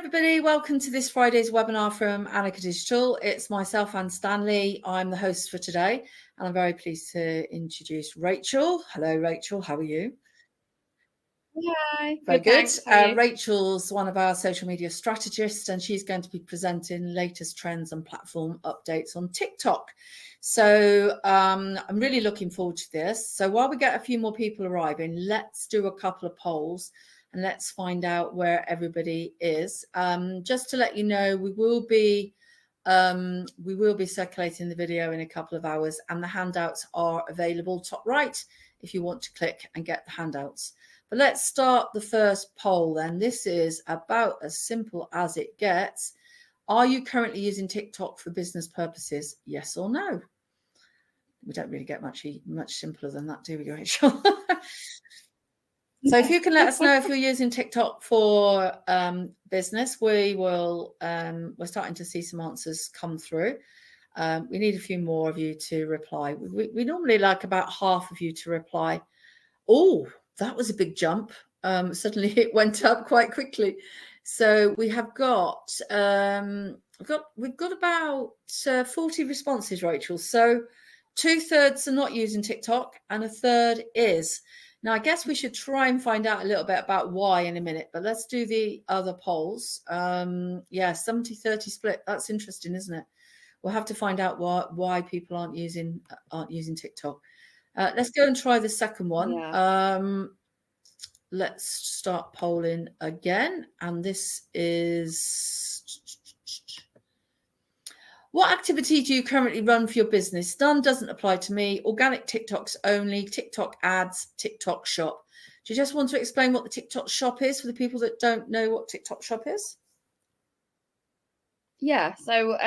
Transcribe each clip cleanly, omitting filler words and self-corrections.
everybody. Welcome to this Friday's webinar from Annika Digital. It's myself, Anne Stanley. I'm the host for today, and I'm very pleased to introduce Rachel. Hello, Rachel. How are you? Hi. Very good. Thanks. Rachel's one of our social media strategists, and she's going to be presenting latest trends and platform updates on TikTok. So I'm really looking forward to this. So while we get a few more people arriving, let's do a couple of polls and let's find out where everybody is. Just to let you know, we will be circulating the video in a couple of hours, and the handouts are available top right if you want to click and get the handouts. But let's start the first poll then. This is about as simple as it gets. Are you currently using TikTok for business purposes? Yes or no? We don't really get much simpler than that, do we, Rachel? So if you can let us know if you're using TikTok for business, we're starting to see some answers come through. We need a few more of you to reply. We normally like about half of you to reply. Oh, that was a big jump. Suddenly it went up quite quickly. So we have got we've got about 40 responses, Rachel. So 2/3 are not using TikTok and a third is. Now, I guess we should try and find out a little bit about why in a minute, but let's do the other polls. 70-30 split. That's interesting, isn't it? We'll have to find out why people aren't using TikTok. Let's go and try the second one. Yeah. Let's start polling again. And this is, what activity do you currently run for your business? None doesn't apply to me. Organic TikToks only, TikTok ads, TikTok shop. Do you just want to explain what the TikTok shop is for the people that don't know what TikTok shop is? Yeah. So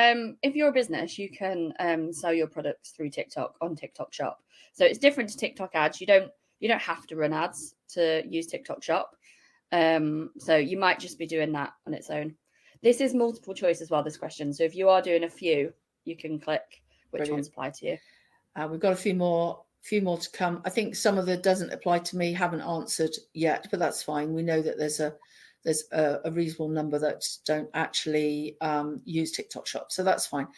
if you're a business, you can sell your products through TikTok on TikTok shop. So it's different to TikTok ads. You don't have to run ads to use TikTok shop. So you might just be doing that on its own. This is multiple choice as well, this question. So if you are doing a few, you can click which ones apply to you. We've got a few more to come. I think some of the doesn't apply to me haven't answered yet, but that's fine. We know that there's a reasonable number that don't actually use TikTok shop, so that's fine.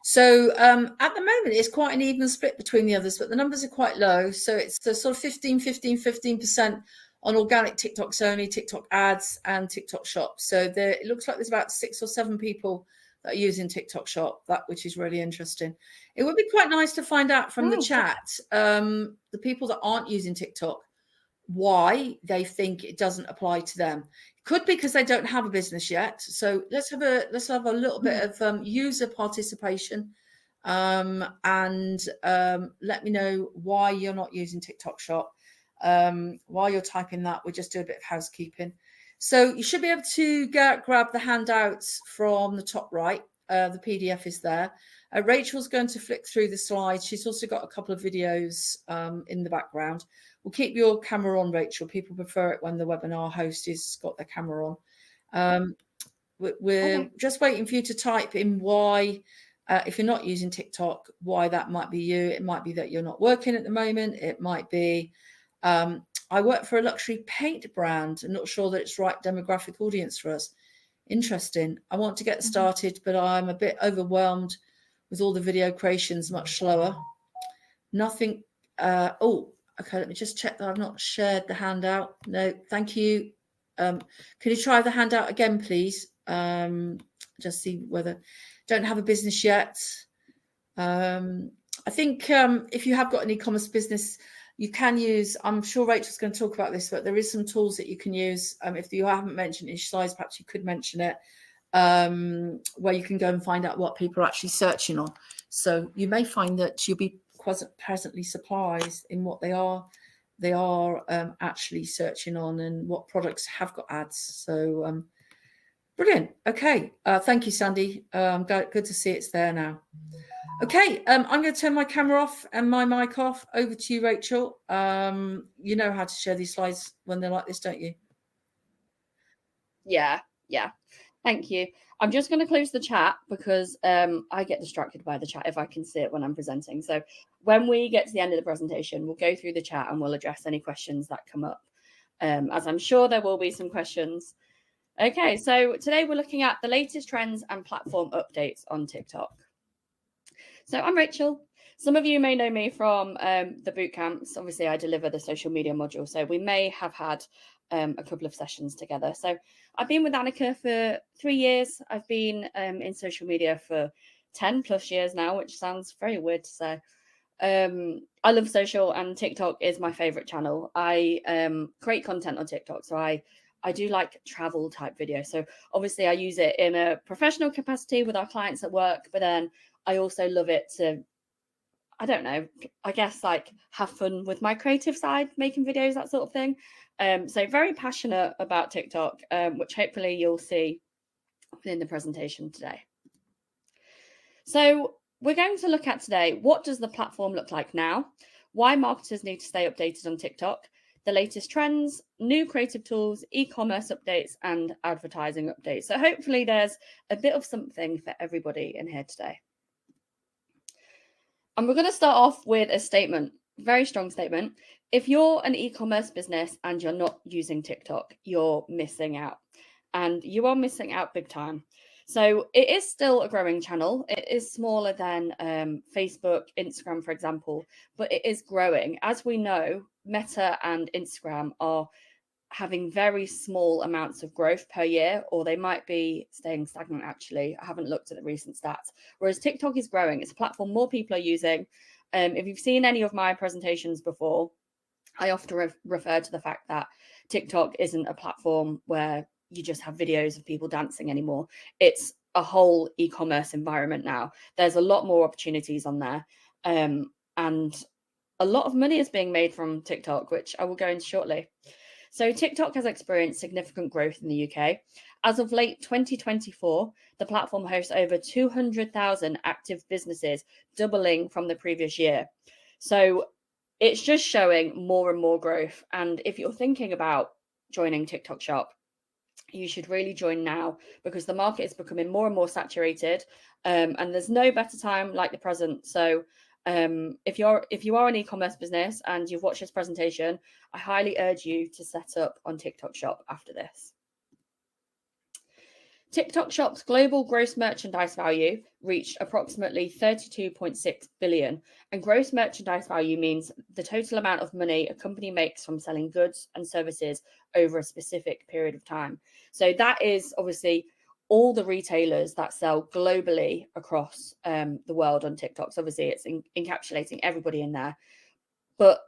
So at the moment it's quite an even split between the others, but the numbers are quite low, so it's the sort of 15% on organic TikToks only, TikTok ads and TikTok shop. So it looks like there's about 6 or 7 people that are using TikTok shop, which is really interesting. It would be quite nice to find out from the chat, the people that aren't using TikTok, why they think it doesn't apply to them. It could be because they don't have a business yet. So let's have a little bit of user participation, and let me know why you're not using TikTok shop. While you're typing that, we'll just do a bit of housekeeping. So you should be able to grab the handouts from the top right. The PDF is there. Rachel's going to flick through the slides. She's also got a couple of videos in the background. We'll keep your camera on, Rachel. People prefer it when the webinar host has got their camera on. We're just waiting for you to type in why, if you're not using TikTok, why that might be you. It might be that you're not working at the moment. It might be, I work for a luxury paint brand. I'm not sure that it's right demographic audience for us. Interesting. I want to get started, but I'm a bit overwhelmed with all the video creations, much slower. Nothing. Okay, let me just check that I've not shared the handout. No, thank you. Can you try the handout again, please? Just see whether, don't have a business yet. I think if you have got an e-commerce business, you can use, I'm sure Rachel's going to talk about this, but there is some tools that you can use. If you haven't mentioned in your slides, perhaps you could mention it, where you can go and find out what people are actually searching on. So you may find that you'll be pleasantly surprised in what they are actually searching on and what products have got ads. So brilliant. Okay, thank you, Sandy. Good to see it's there now. Okay, I'm going to turn my camera off and my mic off. Over to you, Rachel. You know how to share these slides when they're like this, don't you? Yeah. Thank you. I'm just going to close the chat because I get distracted by the chat if I can see it when I'm presenting. So when we get to the end of the presentation, we'll go through the chat and we'll address any questions that come up. As I'm sure there will be some questions. Okay, so today we're looking at the latest trends and platform updates on TikTok. So I'm Rachel. Some of you may know me from the boot camps. Obviously, I deliver the social media module, so we may have had a couple of sessions together. So I've been with Annika for 3 years. I've been in social media for 10 plus years now, which sounds very weird to say. I love social, and TikTok is my favorite channel. I create content on TikTok, so I do like travel type videos. So obviously I use it in a professional capacity with our clients at work, but then I also love it to, I don't know, I guess like have fun with my creative side, making videos, that sort of thing. So very passionate about TikTok, which hopefully you'll see within the presentation today. So we're going to look at today, what does the platform look like now? Why marketers need to stay updated on TikTok, the latest trends, new creative tools, e-commerce updates, and advertising updates. So hopefully there's a bit of something for everybody in here today. And we're going to start off with a statement, very strong statement. If you're an e-commerce business and you're not using TikTok, you're missing out. And you are missing out big time. So it is still a growing channel. It is smaller than Facebook, Instagram, for example, but it is growing. As we know, Meta and Instagram are having very small amounts of growth per year, or they might be staying stagnant, actually. I haven't looked at the recent stats. Whereas TikTok is growing. It's a platform more people are using. If you've seen any of my presentations before, I often refer to the fact that TikTok isn't a platform where you just have videos of people dancing anymore. It's a whole e-commerce environment now. There's a lot more opportunities on there. And a lot of money is being made from TikTok, which I will go into shortly. So TikTok has experienced significant growth in the UK. As of late 2024, the platform hosts over 200,000 active businesses, doubling from the previous year. So it's just showing more and more growth. And if you're thinking about joining TikTok Shop, you should really join now, because the market is becoming more and more saturated, and there's no better time like the present. So if you are an e-commerce business and you've watched this presentation, I highly urge you to set up on TikTok Shop after this. TikTok Shop's global gross merchandise value reached approximately 32.6 billion, and gross merchandise value means the total amount of money a company makes from selling goods and services over a specific period of time. So that is obviously all the retailers that sell globally across the world on TikTok. So obviously it's encapsulating everybody in there, but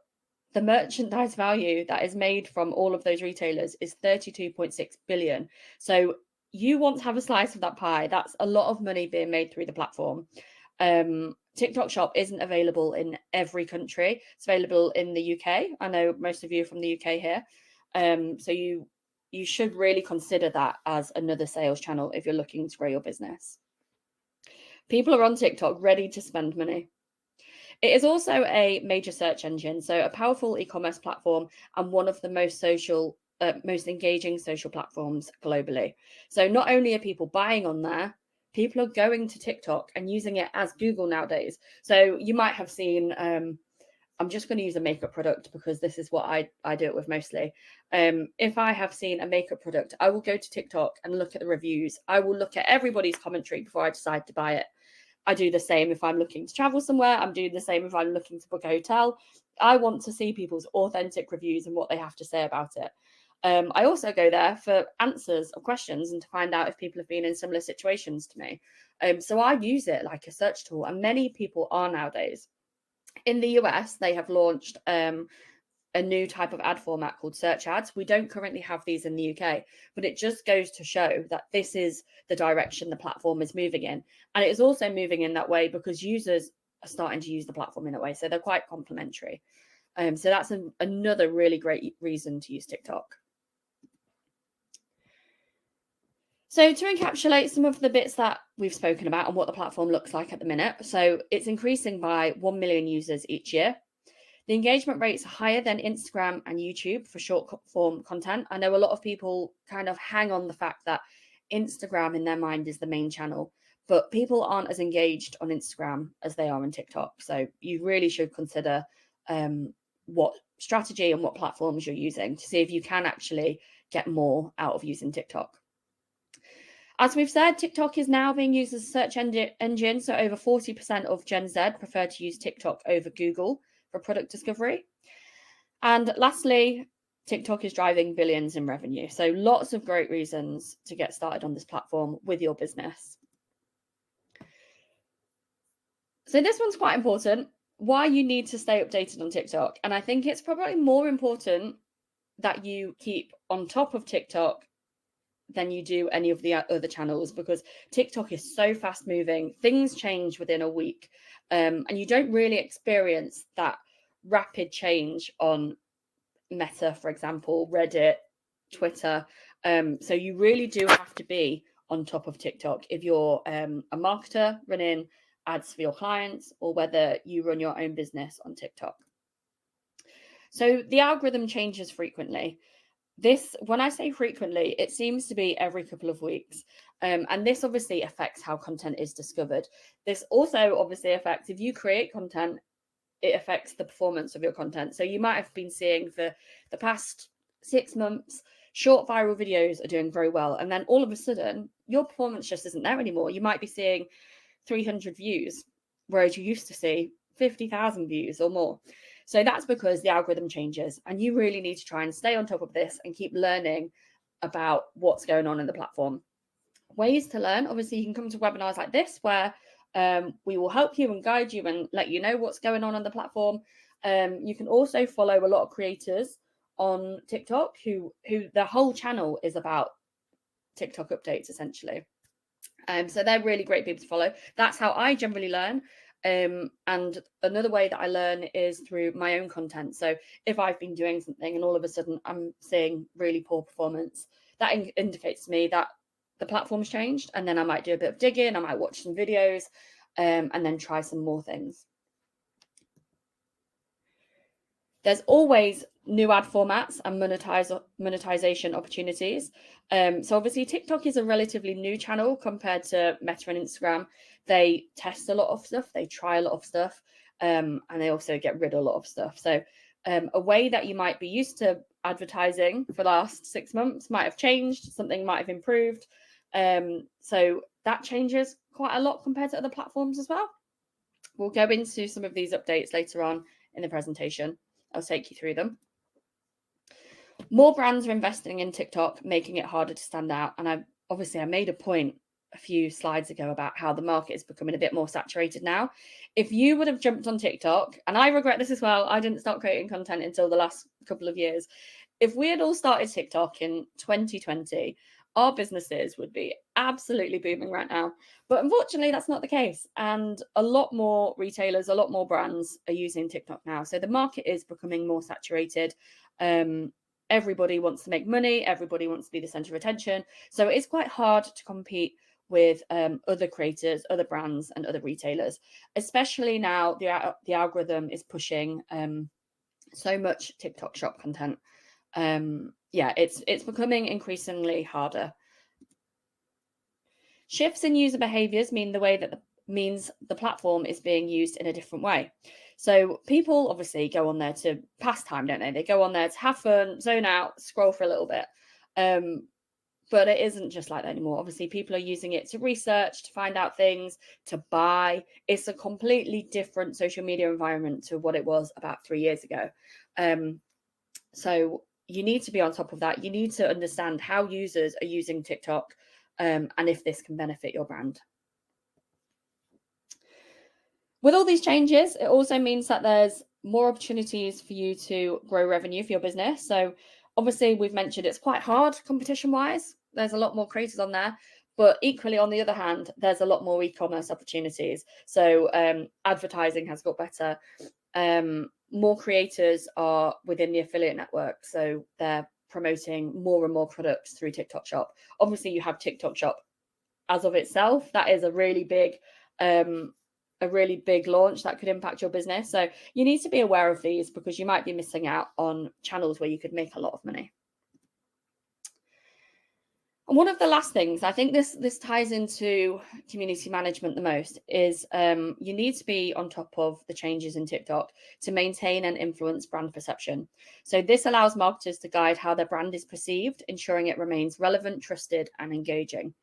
the merchandise value that is made from all of those retailers is 32.6 billion. So you want to have a slice of that pie. That's a lot of money being made through the platform. TikTok Shop isn't available in every country. It's available in the UK. I know most of you are from the UK here. So you should really consider that as another sales channel if you're looking to grow your business. People are on TikTok ready to spend money. It is also a major search engine, so a powerful e-commerce platform and one of the most engaging social platforms globally. So not only are people buying on there, people are going to TikTok and using it as Google nowadays. So you might have seen, I'm just going to use a makeup product because this is what I do it with mostly. If I have seen a makeup product, I will go to TikTok and look at the reviews. I will look at everybody's commentary before I decide to buy it. I do the same if I'm looking to travel somewhere. I'm doing the same if I'm looking to book a hotel. I want to see people's authentic reviews and what they have to say about it. I also go there for answers of questions and to find out if people have been in similar situations to me. So I use it like a search tool, and many people are nowadays. In the US, they have launched a new type of ad format called search ads. We don't currently have these in the UK, but it just goes to show that this is the direction the platform is moving in. And it is also moving in that way because users are starting to use the platform in that way. So they're quite complementary. So that's another really great reason to use TikTok. So to encapsulate some of the bits that we've spoken about and what the platform looks like at the minute. So it's increasing by 1 million users each year. The engagement rates are higher than Instagram and YouTube for short form content. I know a lot of people kind of hang on the fact that Instagram in their mind is the main channel, but people aren't as engaged on Instagram as they are on TikTok. So you really should consider what strategy and what platforms you're using to see if you can actually get more out of using TikTok. As we've said, TikTok is now being used as a search engine. So over 40% of Gen Z prefer to use TikTok over Google for product discovery. And lastly, TikTok is driving billions in revenue. So lots of great reasons to get started on this platform with your business. So this one's quite important, why you need to stay updated on TikTok. And I think it's probably more important that you keep on top of TikTok than you do any of the other channels, because TikTok is so fast moving. Things change within a week, and you don't really experience that rapid change on Meta, for example, Reddit, Twitter. So you really do have to be on top of TikTok if you're a marketer running ads for your clients, or whether you run your own business on TikTok. So the algorithm changes frequently. This, when I say frequently, it seems to be every couple of weeks. And this obviously affects how content is discovered. This also obviously affects, if you create content, it affects the performance of your content. So you might have been seeing for the past 6 months, short viral videos are doing very well. And then all of a sudden, your performance just isn't there anymore. You might be seeing 300 views, whereas you used to see 50,000 views or more. So that's because the algorithm changes, and you really need to try and stay on top of this and keep learning about what's going on in the platform. Ways to learn, obviously, you can come to webinars like this where we will help you and guide you and let you know what's going on the platform. You can also follow a lot of creators on TikTok who their whole channel is about TikTok updates, essentially. So they're really great people to follow. That's how I generally learn. And another way that I learn is through my own content. So if I've been doing something and all of a sudden I'm seeing really poor performance, that indicates to me that the platform's changed, and then I might do a bit of digging, I might watch some videos, and then try some more things. There's always new ad formats and monetization opportunities. So obviously TikTok is a relatively new channel compared to Meta and Instagram. They test a lot of stuff, they try a lot of stuff, and they also get rid of a lot of stuff. So a way that you might be used to advertising for the last 6 months might have changed, something might have improved. So that changes quite a lot compared to other platforms as well. We'll go into some of these updates later on in the presentation. I'll take you through them. More brands are investing in TikTok, making it harder to stand out. And I made a point a few slides ago about how the market is becoming a bit more saturated now. If you would have jumped on TikTok, and I regret this as well, I didn't start creating content until the last couple of years. If we had all started TikTok in 2020, our businesses would be absolutely booming right now. But unfortunately, that's not the case. And a lot more retailers, a lot more brands are using TikTok now. So the market is becoming more saturated. Everybody wants to make money. Everybody wants to be the center of attention. So it's quite hard to compete with other creators, other brands, and other retailers, especially now the algorithm is pushing so much TikTok shop content. It's becoming increasingly harder. Shifts in user behaviors mean the platform is being used in a different way. So people obviously go on there to pass time, don't they? They go on there to have fun, zone out, scroll for a little bit. But it isn't just like that anymore. Obviously, people are using it to research, to find out things, to buy. It's a completely different social media environment to what it was about 3 years ago. So you need to be on top of that. You need to understand how users are using TikTok, and if this can benefit your brand. With all these changes, it also means that there's more opportunities for you to grow revenue for your business. So obviously, we've mentioned it's quite hard competition-wise. There's a lot more creators on there. But equally, on the other hand, there's a lot more e-commerce opportunities. So advertising has got better. More creators are within the affiliate network. So they're promoting more and more products through TikTok Shop. Obviously, you have TikTok Shop as of itself. That is a really big launch that could impact your business. So you need to be aware of these, because you might be missing out on channels where you could make a lot of money. And one of the last things, I think this ties into community management the most, is you need to be on top of the changes in TikTok to maintain and influence brand perception. So this allows marketers to guide how their brand is perceived, ensuring it remains relevant, trusted, and engaging.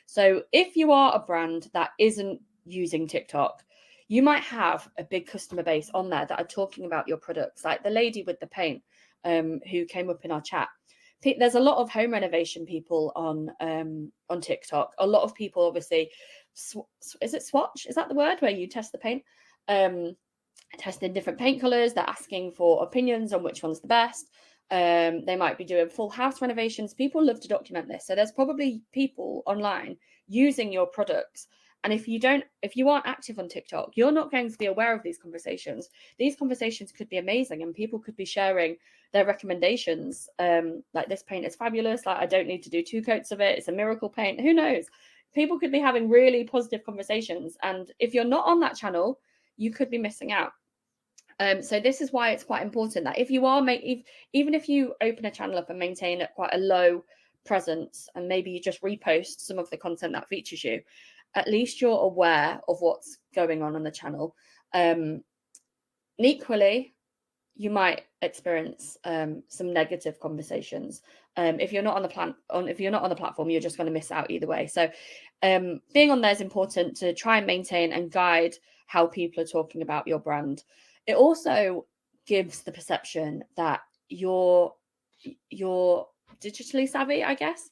So if you are a brand that isn't using TikTok, you might have a big customer base on there that are talking about your products, like the lady with the paint who came up in our chat. There's a lot of home renovation people on TikTok. A lot of people, obviously, is it swatch? Is that the word where you test the paint? Testing different paint colors. They're asking for opinions on which one's the best. They might be doing full house renovations. People love to document this. So there's probably people online using your products. And if you aren't active on TikTok, you're not going to be aware of these conversations. These conversations could be amazing, and people could be sharing their recommendations. Like, this paint is fabulous. Like, I don't need to do 2 coats of it. It's a miracle paint. Who knows? People could be having really positive conversations. And if you're not on that channel, you could be missing out. So this is why it's quite important that if you are even if you open a channel up and maintain at quite a low presence, and maybe you just repost some of the content that features you, at least you're aware of what's going on the channel. And equally, you might experience some negative conversations. If you're not on the platform, you're just going to miss out either way. So being on there is important to try and maintain and guide how people are talking about your brand. It also gives the perception that you're digitally savvy, I guess.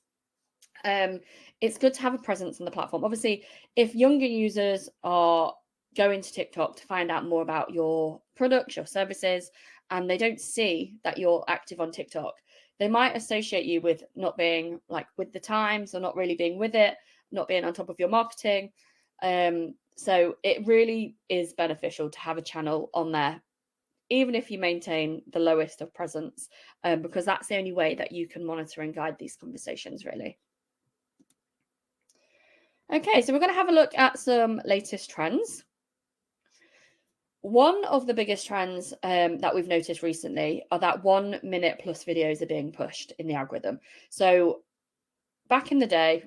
It's good to have a presence on the platform. Obviously, if younger users are going to TikTok to find out more about your products, your services, and they don't see that you're active on TikTok, they might associate you with not being like with the times, or not really being with it, not being on top of your marketing. So it really is beneficial to have a channel on there, even if you maintain the lowest of presence, because that's the only way that you can monitor and guide these conversations, really. Okay, so we're going to have a look at some latest trends. One of the biggest trends that we've noticed recently are that 1 minute plus videos are being pushed in the algorithm. So back in the day,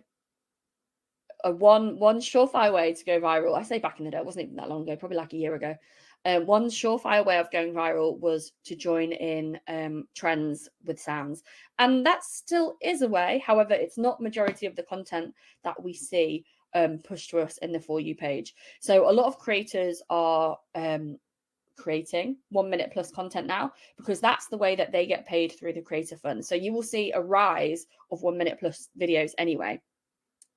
one surefire way to go viral, I say back in the day, it wasn't even that long ago, probably like a year ago. One surefire way of going viral was to join in trends with sounds. And that still is a way. However, it's not majority of the content that we see pushed to us in the For You page. So a lot of creators are creating 1 minute plus content now, because that's the way that they get paid through the creator fund. So you will see a rise of 1 minute plus videos anyway.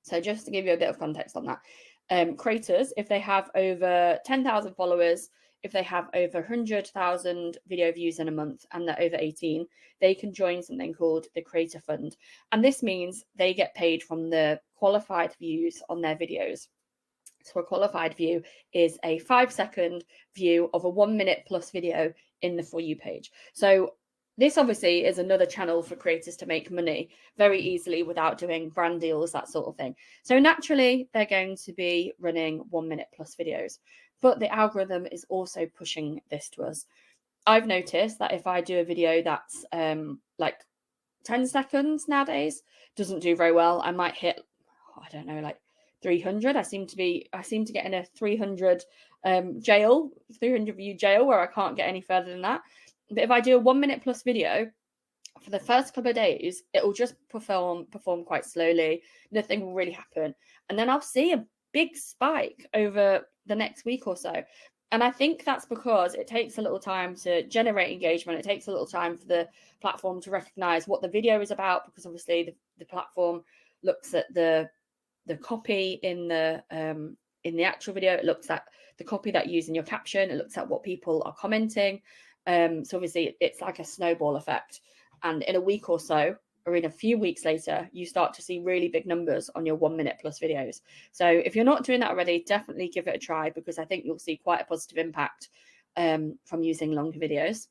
So just to give you a bit of context on that, creators, if they have over 10,000 followers, if they have over 100,000 video views in a month, and they're over 18, they can join something called the Creator Fund. And this means they get paid from the qualified views on their videos. So a qualified view is a 5-second view of a 1 minute plus video in the For You page. So this obviously is another channel for creators to make money very easily without doing brand deals, that sort of thing. So naturally, they're going to be running 1 minute plus videos, but the algorithm is also pushing this to us. I've noticed that if I do a video that's like 10 seconds nowadays, doesn't do very well. I might hit, I don't know, like 300. I seem to get in a 300 300 view jail, where I can't get any further than that. But if I do a 1 minute plus video, for the first couple of days, it will just perform quite slowly. Nothing will really happen. And then I'll see a big spike over the next week or so. And I think that's because it takes a little time to generate engagement. It takes a little time for the platform to recognize what the video is about, because obviously the platform looks at the copy in the actual video. It looks at the copy that you use in your caption. It looks at what people are commenting. So obviously it's like a snowball effect. And in a week or so, or in a few weeks later, you start to see really big numbers on your 1 minute plus videos. So if you're not doing that already, definitely give it a try, because I think you'll see quite a positive impact from using longer videos.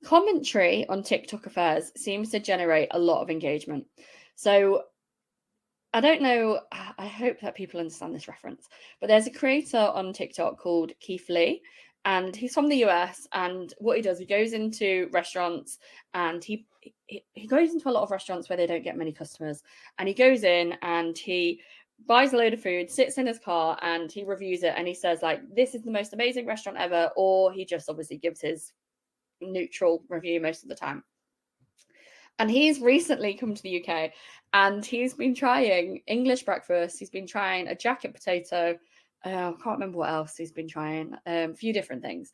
Commentary on TikTok affairs seems to generate a lot of engagement. So I don't know, I hope that people understand this reference, but there's a creator on TikTok called Keith Lee, and he's from the US. And what he does, he goes into restaurants, and he goes into a lot of restaurants where they don't get many customers. And he goes in and he buys a load of food, sits in his car, and he reviews it. And he says, like, this is the most amazing restaurant ever. Or he just obviously gives his neutral review most of the time. And he's recently come to the UK, And he's been trying English breakfast. He's been trying a jacket potato. I can't remember what else he's been trying. A few different things.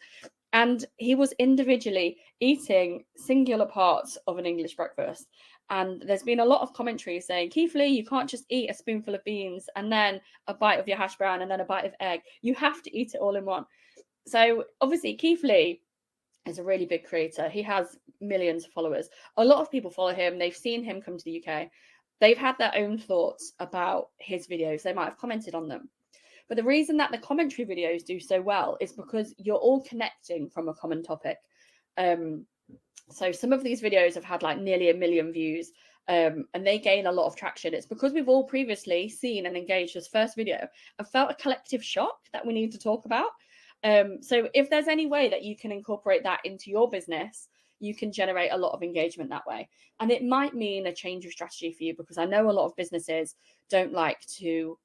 And he was individually eating singular parts of an English breakfast. And there's been a lot of commentary saying, Keith Lee, you can't just eat a spoonful of beans and then a bite of your hash brown and then a bite of egg. You have to eat it all in one. So obviously, Keith Lee is a really big creator. He has millions of followers. A lot of people follow him. They've seen him come to the UK. They've had their own thoughts about his videos. They might have commented on them. But the reason that the commentary videos do so well is because you're all connecting from a common topic. So some of these videos have had like nearly 1 million views, and they gain a lot of traction. It's because we've all previously seen and engaged this first video and felt a collective shock that we need to talk about. So if there's any way that you can incorporate that into your business, you can generate a lot of engagement that way. And it might mean a change of strategy for you, because I know a lot of businesses don't like to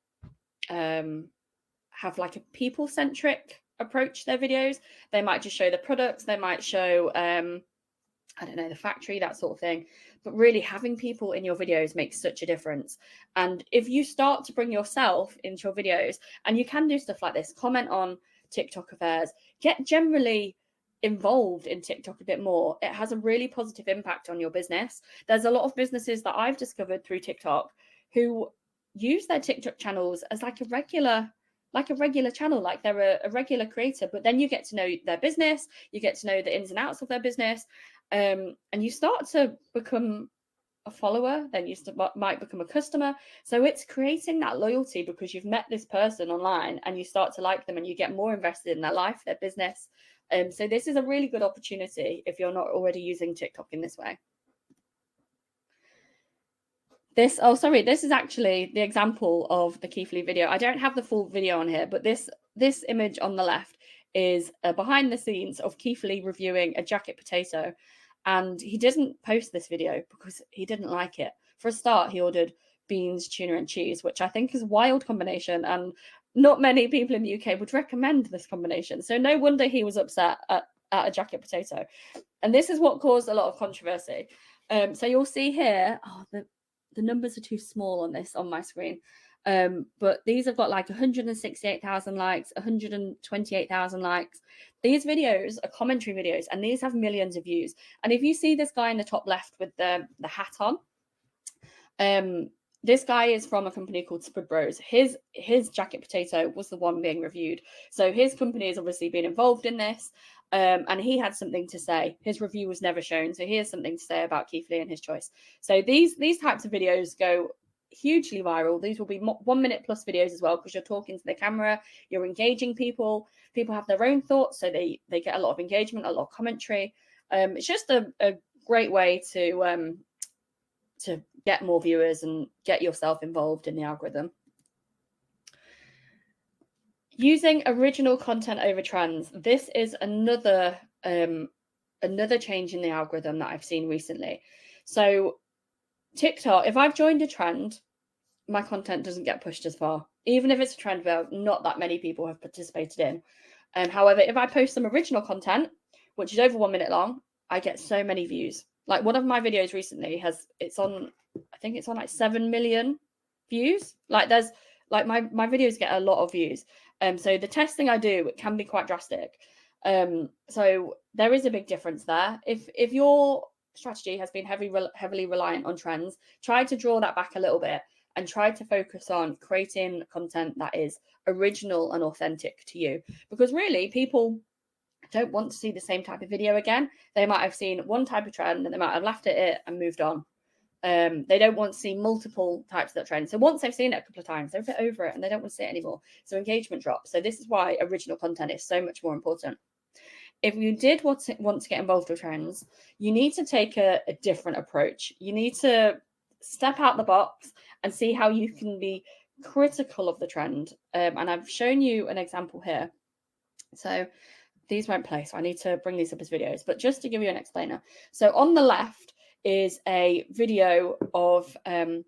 have like a people-centric approach to their videos. They might just show the products, they might show I don't know, the factory, that sort of thing. But really having people in your videos makes such a difference. And if you start to bring yourself into your videos, and you can do stuff like this, comment on TikTok affairs, get generally involved in TikTok a bit more, it has a really positive impact on your business. There's a lot of businesses that I've discovered through TikTok who use their TikTok channels as like a regular channel, like they're a regular creator, but then you get to know their business, you get to know the ins and outs of their business, and you start to become a follower, then you might become a customer. So it's creating that loyalty because you've met this person online and you start to like them and you get more invested in their life, their business. So this is a really good opportunity if you're not already using TikTok in this way. This is actually the example of the Keith Lee video. I don't have the full video on here, but this image on the left is behind the scenes of Keith Lee reviewing a jacket potato. And he didn't post this video because he didn't like it. For a start, he ordered beans, tuna, and cheese, which I think is a wild combination. And not many people in the UK would recommend this combination. So no wonder he was upset at a jacket potato. And this is what caused a lot of controversy. So you'll see here, the numbers are too small on my screen. But these have got like 168,000 likes, 128,000 likes. These videos are commentary videos, and these have millions of views. And if you see this guy in the top left with the hat on, this guy is from a company called Spud Bros. His jacket potato was the one being reviewed. So his company has obviously been involved in this, and he had something to say. His review was never shown, so he has something to say about Keith Lee and his choice. So these types of videos go hugely viral. These will be 1 minute plus videos as well, because you're talking to the camera, you're engaging people have their own thoughts, so they get a lot of engagement, a lot of commentary. It's just a great way to get more viewers and get yourself involved in the algorithm. Using original content over trends. This is another change in the algorithm that I've seen recently. So TikTok, if I've joined a trend, my content doesn't get pushed as far, even if it's a trend where not that many people have participated in. However, if I post some original content, which is over 1 minute long, I get so many views. Like one of my videos recently it's on like 7 million views. Like there's like my videos get a lot of views. So the testing I do, it can be quite drastic. So there is a big difference there. If your strategy has been heavily reliant on trends, try to draw that back a little bit and try to focus on creating content that is original and authentic to you. Because really, people don't want to see the same type of video again. They might have seen one type of trend and they might have laughed at it and moved on. They don't want to see multiple types of that trend. So once they've seen it a couple of times, they're a bit over it and they don't want to see it anymore. So engagement drops. So this is why original content is so much more important. If you did want to get involved with trends, you need to take a different approach. You need to step out the box and see how you can be critical of the trend. And I've shown you an example here. So these won't play, so I need to bring these up as videos. But just to give you an explainer. So on the left is a video of, I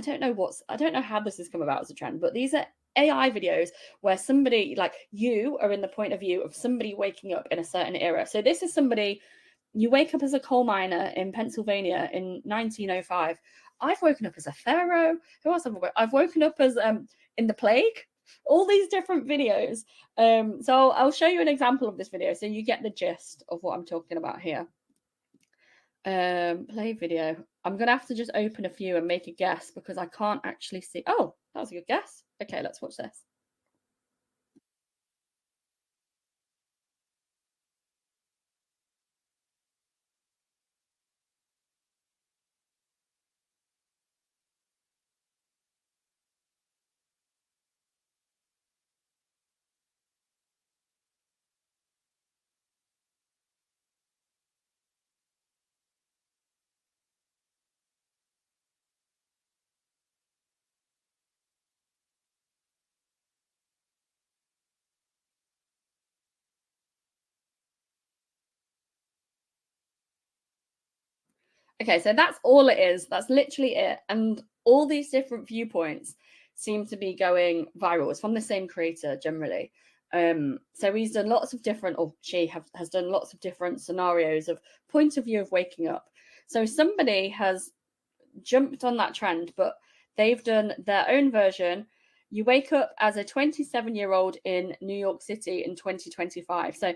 don't know how this has come about as a trend, but these are AI videos where somebody, like you are in the point of view of somebody waking up in a certain era. So this is somebody, you wake up as a coal miner in Pennsylvania in 1905 I've woken up as a pharaoh. Who else have I woken? I've woken up as in the plague. All these different videos. So I'll show you an example of this video so you get the gist of what I'm talking about here. Play video. I'm gonna have to just open a few and make a guess because I can't actually see. Oh, that was a good guess. Okay, let's watch this. Okay, so that's all it is. That's literally it. And all these different viewpoints seem to be going viral. It's from the same creator generally. So he's done lots of different, or has done lots of different scenarios of point of view of waking up. So somebody has jumped on that trend, but they've done their own version. You wake up as a 27-year-old in New York City in 2025. So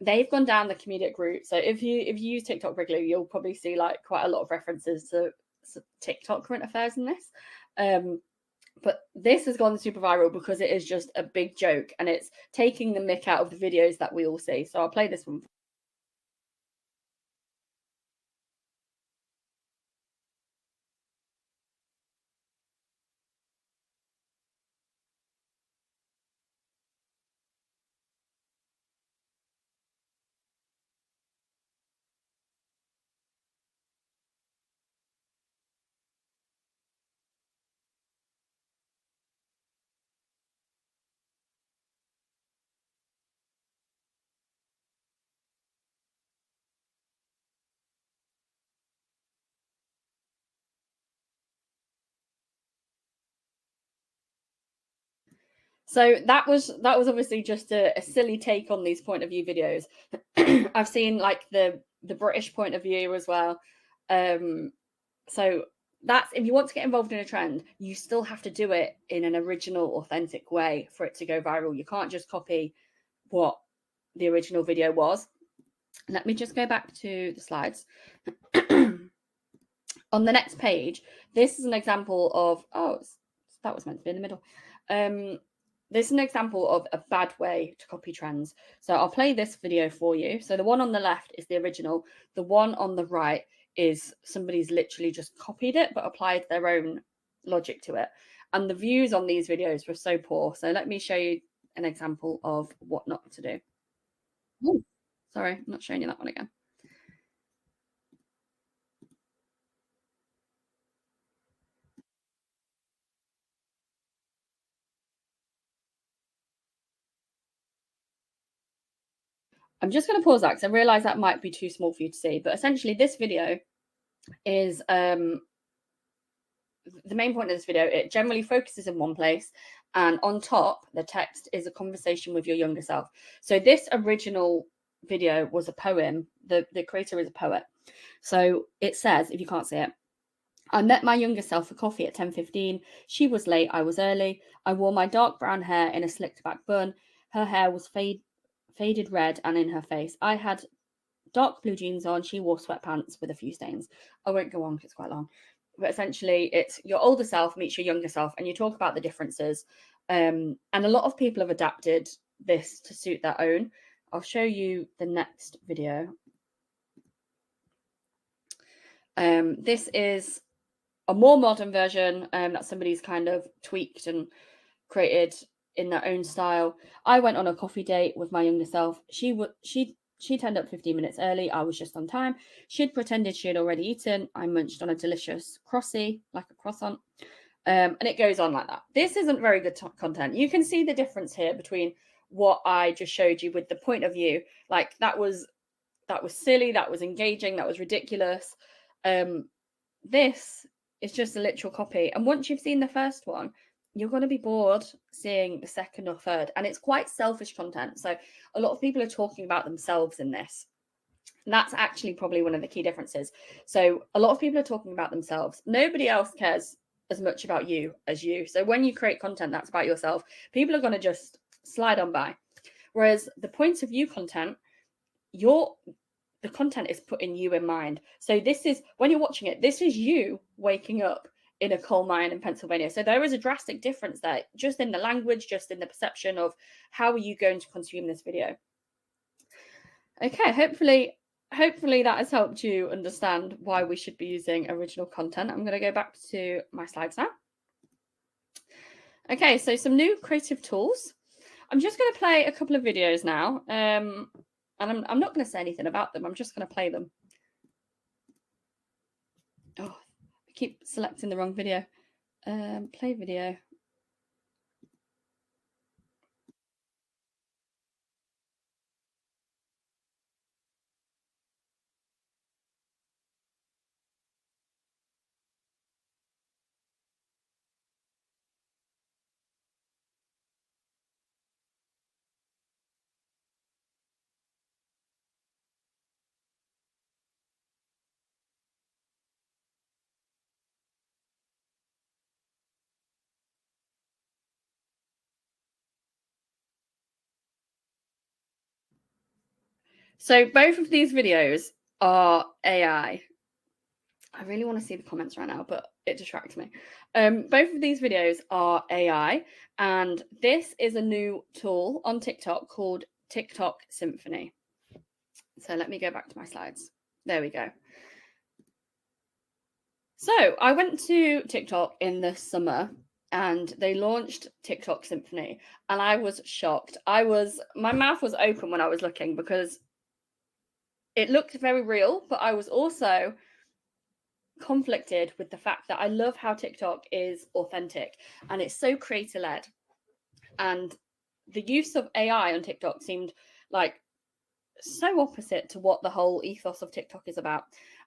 they've gone down the comedic route. So if you use TikTok regularly, you'll probably see like quite a lot of references to TikTok current affairs in this. But this has gone super viral because it is just a big joke and it's taking the mick out of the videos that we all see. So I'll play this one. So that was obviously just a silly take on these point of view videos. I've seen like the British point of view as well. So that's, if you want to get involved in a trend, you still have to do it in an original, authentic way for it to go viral. You can't just copy what the original video was. Let me just go back to the slides. On the next page, this is an example of, that was meant to be in the middle. This is an example of a bad way to copy trends. So I'll play this video for you. So the one on the left is the original. The one on the right is somebody's literally just copied it, but applied their own logic to it. And the views on these videos were so poor. So let me show you an example of what not to do. Ooh, sorry, I'm not showing you that one again. I'm just going to pause that because I realize that might be too small for you to see. But essentially, this video is the main point of this video. It generally focuses in one place, and on top, the text is a conversation with your younger self. So this original video was a poem. The creator is a poet. So it says, if you can't see it, I met my younger self for coffee at 10:15. She was late, I was early. I wore my dark brown hair in a slicked back bun. Her hair was faded red and in her face. I had dark blue jeans on. She wore sweatpants with a few stains. I won't go on because it's quite long. But essentially, it's your older self meets your younger self, and you talk about the differences. And a lot of people have adapted this to suit their own. I'll show you the next video. This is a more modern version that somebody's kind of tweaked and created in their own style. I went on a coffee date with my younger self. She turned up 15 minutes early. I was just on time. She'd pretended she had already eaten. I munched on a delicious croissant, like a croissant. And it goes on like that. This isn't very good content. You can see the difference here between what I just showed you with the point of view. Like that was silly, that was engaging, that was ridiculous. This is just a literal copy. And once you've seen the first one, you're going to be bored seeing the second or third. And it's quite selfish content. So a lot of people are talking about themselves in this. And that's actually probably one of the key differences. So a lot of people are talking about themselves. Nobody else cares as much about you as you. So when you create content that's about yourself, people are going to just slide on by. Whereas the point of view content, the content is putting you in mind. So this is, when you're watching it, this is you waking up in a coal mine in Pennsylvania. So there is a drastic difference there, just in the language, just in the perception of how are you going to consume this video. Okay, hopefully that has helped you understand why we should be using original content. I'm going to go back to my slides now. Okay, so some new creative tools. I'm just going to play a couple of videos now, and I'm not going to say anything about them. I'm just going to play them. Oh, I keep selecting the wrong video. Play video. So both of these videos are AI. I really want to see the comments right now, but it distracts me. Both of these videos are AI, and this is a new tool on TikTok called TikTok Symphony. So let me go back to my slides. There we go. So I went to TikTok in the summer and they launched TikTok Symphony, and I was shocked. My mouth was open when I was looking because it looked very real, but I was also conflicted with the fact that I love how TikTok is authentic and it's so creator led. And the use of AI on TikTok seemed like so opposite to what the whole ethos of TikTok is about.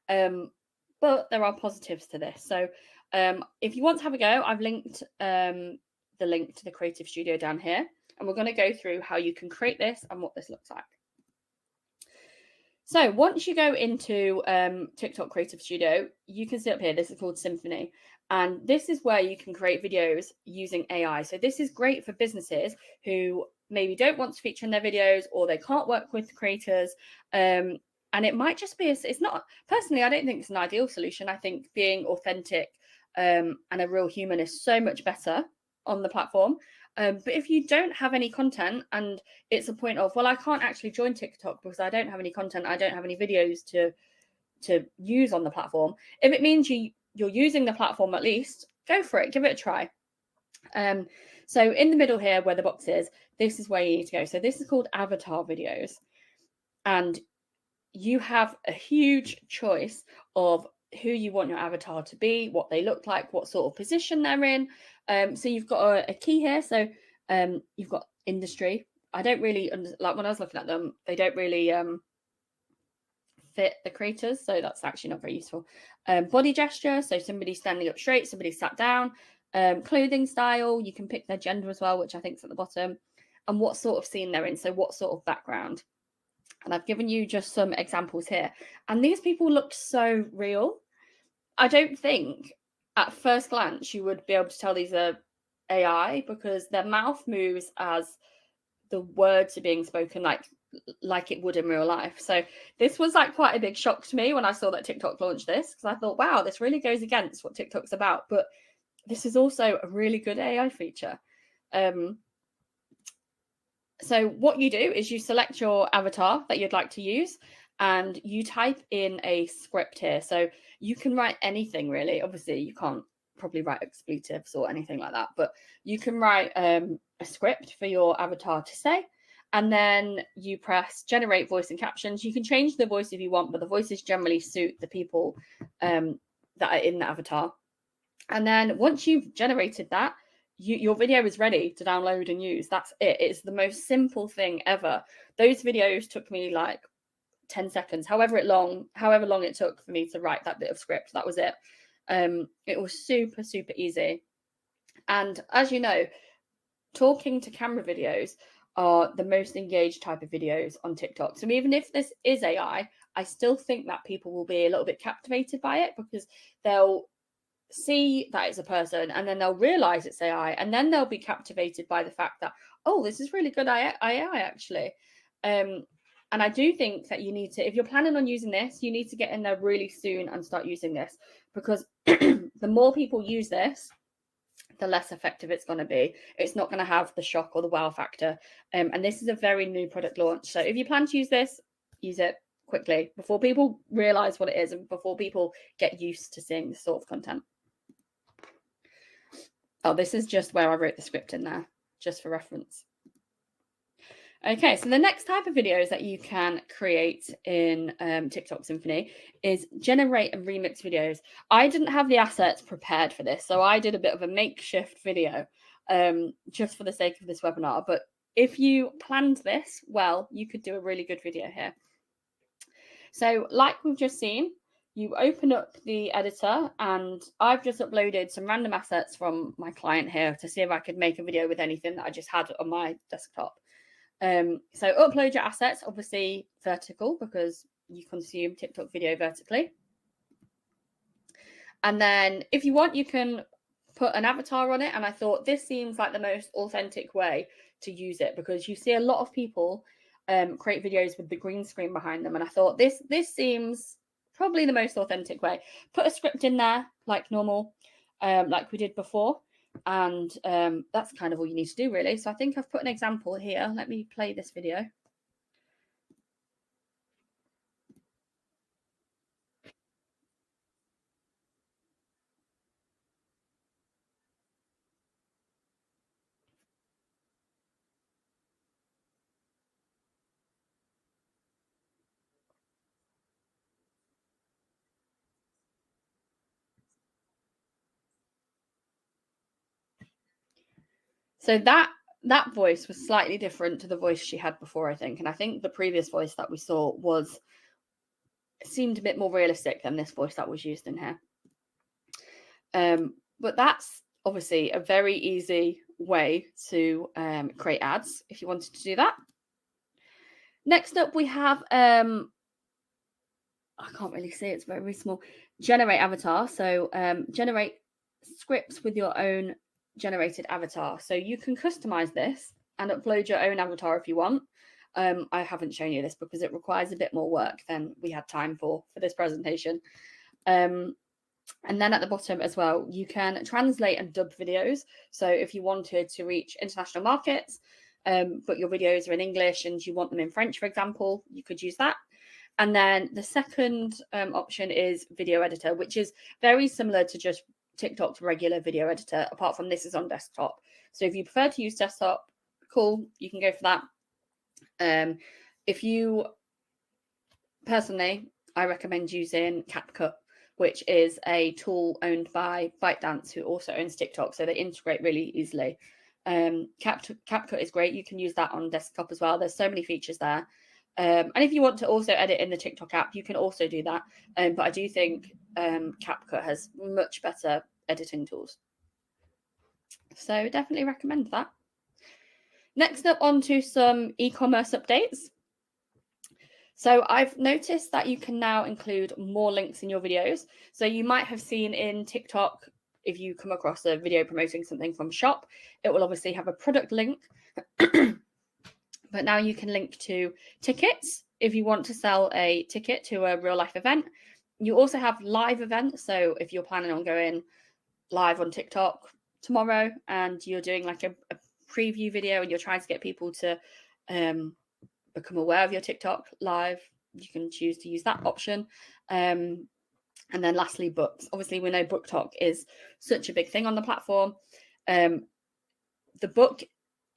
But there are positives to this. So if you want to have a go, I've linked the link to the Creative Studio down here. And we're going to go through how you can create this and what this looks like. So once you go into TikTok Creative Studio, you can see up here, this is called Symphony. And this is where you can create videos using AI. So this is great for businesses who maybe don't want to feature in their videos, or they can't work with creators. And it might just be, it's not, personally, I don't think it's an ideal solution. I think being authentic and a real human is so much better on the platform. But if you don't have any content and it's a point of, well, I can't actually join TikTok because I don't have any content, I don't have any videos to use on the platform. If it means you're using the platform, at least go for it, give it a try. So in the middle here where the box is, this is where you need to go. So this is called avatar videos. And you have a huge choice of who you want your avatar to be, what they look like, what sort of position they're in. So you've got a key here. So you've got industry. I don't really like when I was looking at them, they don't really fit the creators. So that's actually not very useful. Body gesture. So somebody standing up straight, somebody sat down. Clothing style. You can pick their gender as well, which I think is at the bottom. And what sort of scene they're in. So what sort of background. And I've given you just some examples here. And these people look so real. I don't think at first glance you would be able to tell these are AI because their mouth moves as the words are being spoken like it would in real life. So this was like quite a big shock to me when I saw that TikTok launched this, because I thought, wow, this really goes against what TikTok's about. But this is also a really good AI feature. So what you do is you select your avatar that you'd like to use and you type in a script here. So you can write anything really. Obviously, you can't probably write expletives or anything like that, but you can write a script for your avatar to say. And then you press generate voice and captions. You can change the voice if you want, but the voices generally suit the people that are in the avatar. And then once you've generated that, your video is ready to download and use. That's it. It's the most simple thing ever. Those videos took me like 10 seconds, however long it took for me to write that bit of script. That was it. It was super, super easy. And as you know, talking to camera videos are the most engaged type of videos on TikTok. So even if this is AI, I still think that people will be a little bit captivated by it, because they'll see that it's a person, and then they'll realize it's AI, and then they'll be captivated by the fact that, oh, this is really good AI actually. And I do think that you need to, if you're planning on using this, you need to get in there really soon and start using this, because the more people use this, the less effective it's going to be. It's not going to have the shock or the wow factor. And this is a very new product launch. So if you plan to use this, use it quickly before people realize what it is and before people get used to seeing this sort of content. Oh, this is just where I wrote the script in there, just for reference. Okay, so the next type of videos that you can create in TikTok Symphony is generate and remix videos. I didn't have the assets prepared for this, so I did a bit of a makeshift video just for the sake of this webinar. But if you planned this well, you could do a really good video here. So like we've just seen, you open up the editor, and I've just uploaded some random assets from my client here to see if I could make a video with anything that I just had on my desktop. So upload your assets, obviously vertical, because you consume TikTok video vertically. And then if you want, you can put an avatar on it. And I thought this seems like the most authentic way to use it, because you see a lot of people create videos with the green screen behind them. And I thought this seems probably the most authentic way. Put a script in there like normal, like we did before. And that's kind of all you need to do, really. So I think I've put an example here. Let me play this video. So that voice was slightly different to the voice she had before, I think. And I think the previous voice that we saw seemed a bit more realistic than this voice that was used in here. But that's obviously a very easy way to create ads if you wanted to do that. Next up, we have, I can't really see, it's very, very small, generate avatar. So generate scripts with your own generated avatar. So you can customize this and upload your own avatar if you want. I haven't shown you this because it requires a bit more work than we had time for this presentation. And then at the bottom as well, you can translate and dub videos. So if you wanted to reach international markets, but your videos are in English and you want them in French, for example, you could use that. And then the second option is video editor, which is very similar to just TikTok's regular video editor, apart from this is on desktop. So if you prefer to use desktop, cool, you can go for that. If you, personally, I recommend using CapCut, which is a tool owned by ByteDance, who also owns TikTok, so they integrate really easily. CapCut is great. You can use that on desktop as well. There's so many features there. And if you want to also edit in the TikTok app, you can also do that. But I do think CapCut has much better editing tools. So definitely recommend that. Next up, on to some e-commerce updates. So I've noticed that you can now include more links in your videos. So you might have seen in TikTok, if you come across a video promoting something from shop, it will obviously have a product link. But now you can link to tickets if you want to sell a ticket to a real life event. You also have live events. So if you're planning on going live on TikTok tomorrow and you're doing like a preview video and you're trying to get people to become aware of your TikTok live, you can choose to use that option. And then lastly, books. Obviously, we know BookTok is such a big thing on the platform. The book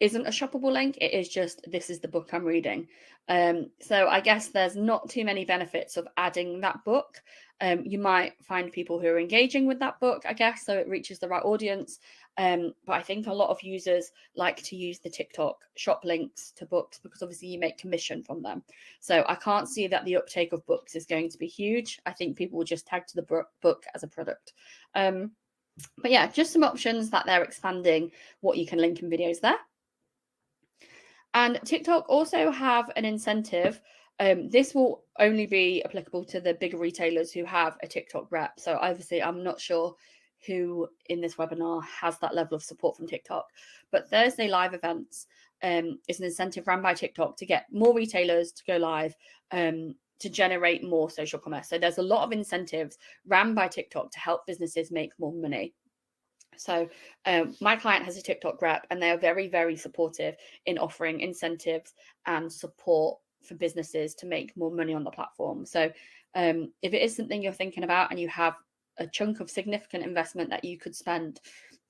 isn't a shoppable link. It is just, this is the book I'm reading. So I guess there's not too many benefits of adding that book. You might find people who are engaging with that book, I guess, so it reaches the right audience. But I think a lot of users like to use the TikTok shop links to books because obviously you make commission from them. So I can't see that the uptake of books is going to be huge. I think people will just tag to the book as a product. But yeah, just some options that they're expanding what you can link in videos there. And TikTok also have an incentive This will only be applicable to the bigger retailers who have a TikTok rep. So obviously, I'm not sure who in this webinar has that level of support from TikTok, but Thursday live events is an incentive run by TikTok to get more retailers to go live, to generate more social commerce. So there's a lot of incentives ran by TikTok to help businesses make more money. So my client has a TikTok rep, and they are very, very supportive in offering incentives and support for businesses to make more money on the platform. So if it is something you're thinking about and you have a chunk of significant investment that you could spend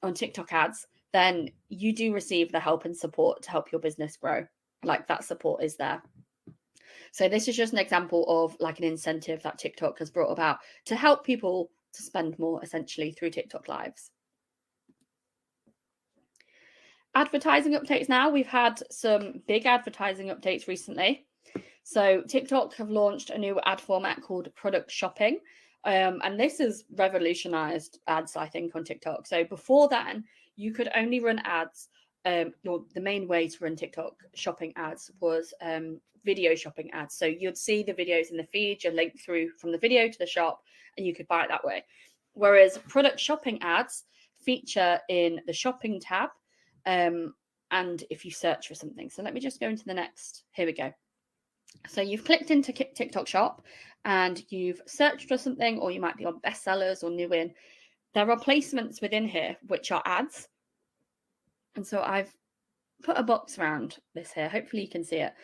on TikTok ads, then you do receive the help and support to help your business grow. Like, that support is there. So this is just an example of like an incentive that TikTok has brought about to help people to spend more, essentially, through TikTok lives. Advertising updates now. We've had some big advertising updates recently. So TikTok have launched a new ad format called product shopping. And this has revolutionized ads, I think, on TikTok. So before then, you could only run ads. The main way to run TikTok shopping ads was video shopping ads. So you'd see the videos in the feed, you'd link through from the video to the shop, and you could buy it that way. Whereas product shopping ads feature in the shopping tab, and if you search for something. So let me just go into the next. Here we go. So you've clicked into TikTok shop and you've searched for something, or you might be on bestsellers or new in. There are placements within here which are ads. And so I've put a box around this here. Hopefully you can see it.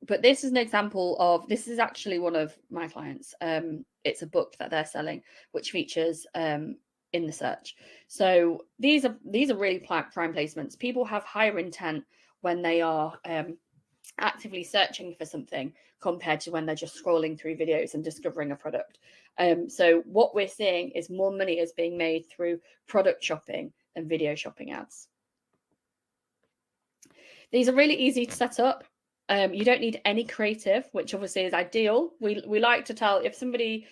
But this is an example of, this is actually one of my clients. It's a book that they're selling, which features in the search. So these are really prime placements. People have higher intent when they are actively searching for something compared to when they're just scrolling through videos and discovering a product. So what we're seeing is more money is being made through product shopping and video shopping ads. These are really easy to set up. You don't need any creative, which obviously is ideal. We like to tell, if somebody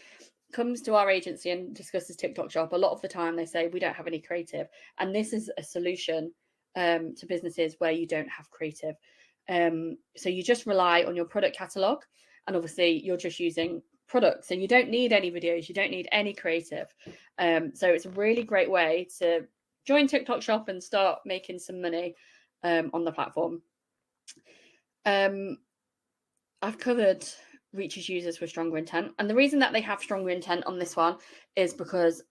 comes to our agency and discusses TikTok shop, a lot of the time they say we don't have any creative, and this is a solution to businesses where you don't have creative. So you just rely on your product catalog, and obviously you're just using products, and you don't need any videos, you don't need any creative. So it's a really great way to join TikTok shop and start making some money on the platform. I've covered reaches users with stronger intent, and the reason that they have stronger intent on this one is because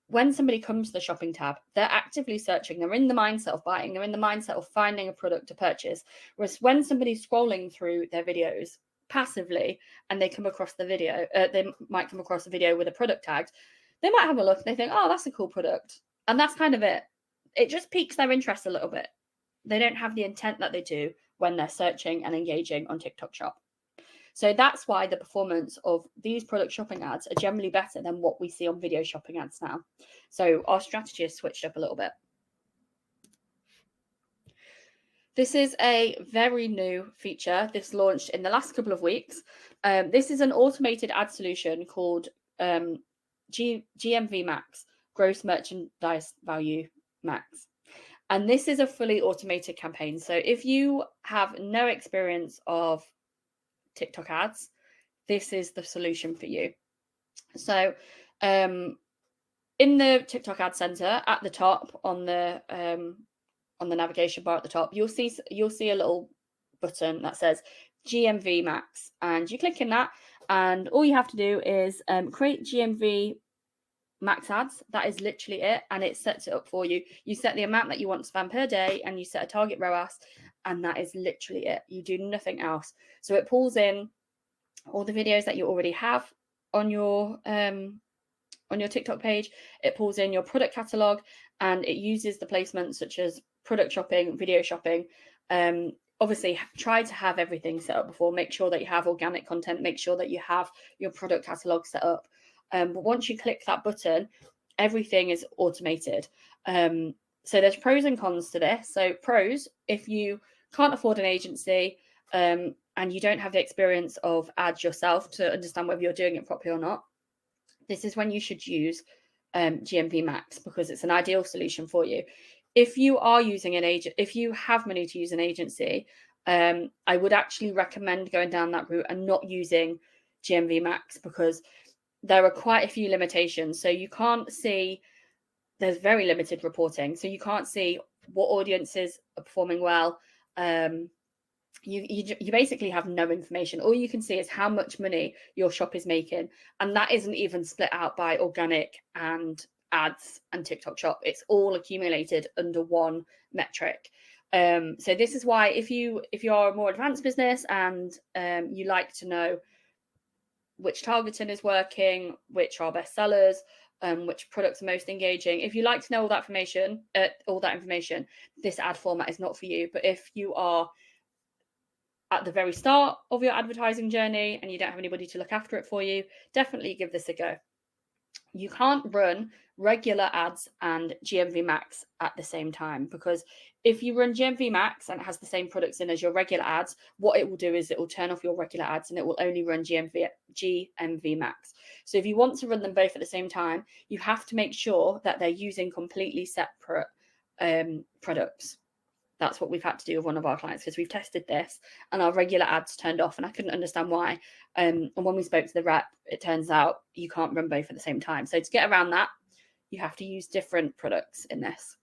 when somebody comes to the shopping tab, they're actively searching, they're in the mindset of buying, they're in the mindset of finding a product to purchase. Whereas when somebody's scrolling through their videos passively and they come across the video, they might come across a video with a product tag, they might have a look and they think, oh, that's a cool product. And that's kind of it. It just piques their interest a little bit. They don't have the intent that they do when they're searching and engaging on TikTok shop. So that's why the performance of these product shopping ads are generally better than what we see on video shopping ads now. So our strategy has switched up a little bit. This is a very new feature. This launched in the last couple of weeks. This is an automated ad solution called GMV Max, Gross Merchandise Value Max. And this is a fully automated campaign. So if you have no experience of TikTok ads, this is the solution for you. So in the TikTok ad center at the top on the navigation bar at the top, you'll see a little button that says GMV Max, and you click in that, and all you have to do is create GMV Max ads. That is literally it, and it sets it up for you. You set the amount that you want to spend per day, and you set a target ROAS, and that is literally it. You do nothing else. So it pulls in all the videos that you already have on your TikTok page. It pulls in your product catalog, and it uses the placements such as product shopping, video shopping. Obviously, try to have everything set up before. Make sure that you have organic content. Make sure that you have your product catalog set up. But once you click that button, everything is automated. So there's pros and cons to this. So pros, if you can't afford an agency and you don't have the experience of ads yourself to understand whether you're doing it properly or not, this is when you should use GMV Max, because it's an ideal solution for you. If you are using an agent, if you have money to use an agency, I would actually recommend going down that route and not using GMV Max, because there are quite a few limitations. So you can't see, there's very limited reporting. So you can't see what audiences are performing well. You basically have no information. All you can see is how much money your shop is making, and that isn't even split out by organic and ads and TikTok shop. It's all accumulated under one metric. So this is why if you're a more advanced business and you like to know which targeting is working, which are best sellers, which products are most engaging, if you like to know all that information, this ad format is not for you. But if you are at the very start of your advertising journey and you don't have anybody to look after it for you, definitely give this a go. You can't run regular ads and GMV Max at the same time, because if you run GMV Max and it has the same products in as your regular ads, what it will do is it will turn off your regular ads and it will only run GMV Max. So if you want to run them both at the same time, you have to make sure that they're using completely separate products. That's what we've had to do with one of our clients, because we've tested this and our regular ads turned off and I couldn't understand why. And when we spoke to the rep, it turns out you can't run both at the same time. So to get around that, you have to use different products in this.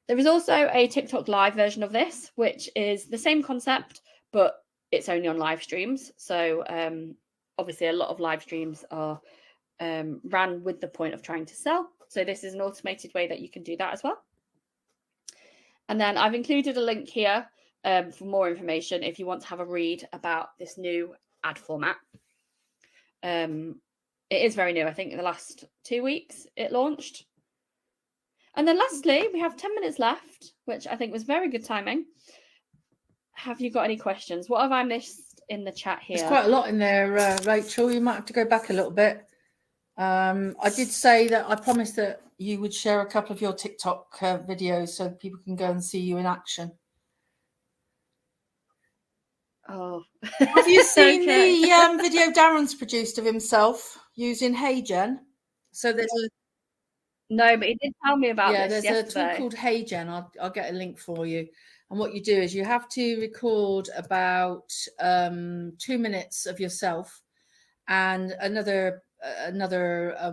There is also a TikTok live version of this, which is the same concept, but it's only on live streams. So obviously a lot of live streams are ran with the point of trying to sell. So this is an automated way that you can do that as well. And then I've included a link here for more information if you want to have a read about this new ad format. It is very new. I think in the last 2 weeks it launched. And then lastly, we have 10 minutes left, which I think was very good timing. Have you got any questions? What have I missed in the chat here? There's quite a lot in there, Rachel. You might have to go back a little bit. I did say that I promised that you would share a couple of your TikTok videos so people can go and see you in action. Oh, have you seen okay. the video Darren's produced of himself using HeyGen? So there's no, but he did tell me about this yesterday. There's a tool called HeyGen. I'll get a link for you. And what you do is you have to record about 2 minutes of yourself, and another